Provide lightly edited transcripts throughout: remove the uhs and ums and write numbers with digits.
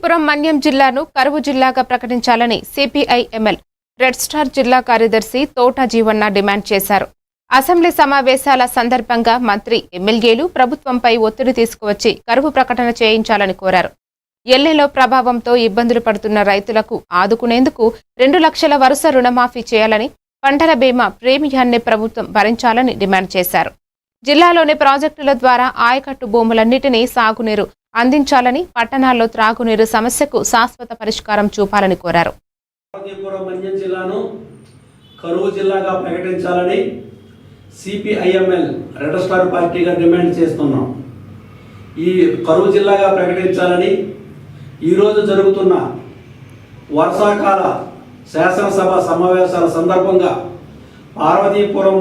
పార్వతీపురం మన్యం జిల్లాను కరువు జిల్లాగా ప్రకటించాలని సిపిఐ-ఎంఎల్ రెడ్ స్టార్ జిల్లా కార్యదర్శి తోట జీవన్న డిమాండ్ చేశారు. అసెంబ్లీ సమావేశాల సందర్భంగా మంత్రి, ఎమ్మెల్యేలు ప్రభుత్వంపై ఒత్తిడి తీసుకువచ్చి కరువు ప్రకటన చేయించాలని కోరారు. ఎల్నినో ప్రభావంతో ఇబ్బందులు పడుతున్న రైతులకు ఆదుకునేందుకు 2 లక్షల వరుస రుణమాఫీ చేయాలని, పంటల బీమా ప్రీమియాన్ని ప్రభుత్వం భరించాలని డిమాండ్ చేశారు. జిల్లాలోని ప్రాజెక్టుల ద్వారా ఆయకట్టు భూములన్నిటినీ సాగునీరు అందించాలని, పట్టణాల్లో త్రాగునీరు సమస్యకు శాశ్వత పరిష్కారం చూపాలని కోరారు. పార్వతీపురం మన్యం జిల్లాను కరువు జిల్లాగా ప్రకటించాలని సిపిఐ-ఎంఎల్ రెడ్ స్టార్ పార్టీగా డిమాండ్ చేస్తున్నాం. ఈ కరువు జిల్లాగా ప్రకటించాలని ఈరోజు జరుగుతున్న వర్షాకాల శాసనసభ సమావేశాల సందర్భంగా పార్వతీపురం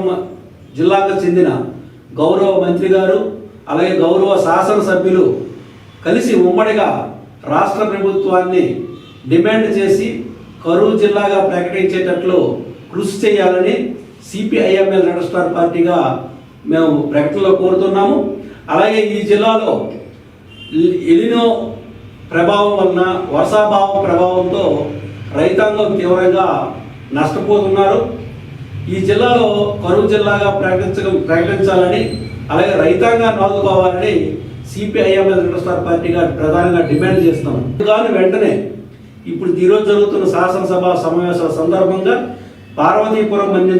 జిల్లాకు చెందిన గౌరవ మంత్రి గారు, అలాగే గౌరవ శాసనసభ్యులు కలిసి ఉమ్మడిగా రాష్ట్ర ప్రభుత్వాన్ని డిమాండ్ చేసి కరువు జిల్లాగా ప్రకటించేటట్లు కృషి చేయాలని సిపిఐ-ఎంఎల్ రెడ్ స్టార్ పార్టీగా మేము ప్రకటనలో కోరుతున్నాము. అలాగే ఈ జిల్లాలో ఎలినో ప్రభావం వలన, వర్షాభావ ప్రభావంతో రైతాంగం తీవ్రంగా నష్టపోతున్నారు. ఈ జిల్లాలో కరువు జిల్లాగా ప్రకటించాలని, అలాగే రైతాంగాన్ని ఆదుకోవాలని సిపిఐ-ఎంఎల్ రెడ్ స్టార్ పార్టీగా ప్రధానంగా డిమాండ్ చేస్తున్నాం. కానీ వెంటనే ఇప్పుడు ఈరోజు జరుగుతున్న శాసనసభ సమావేశాల సందర్భంగా పార్వతీపురం మన్యం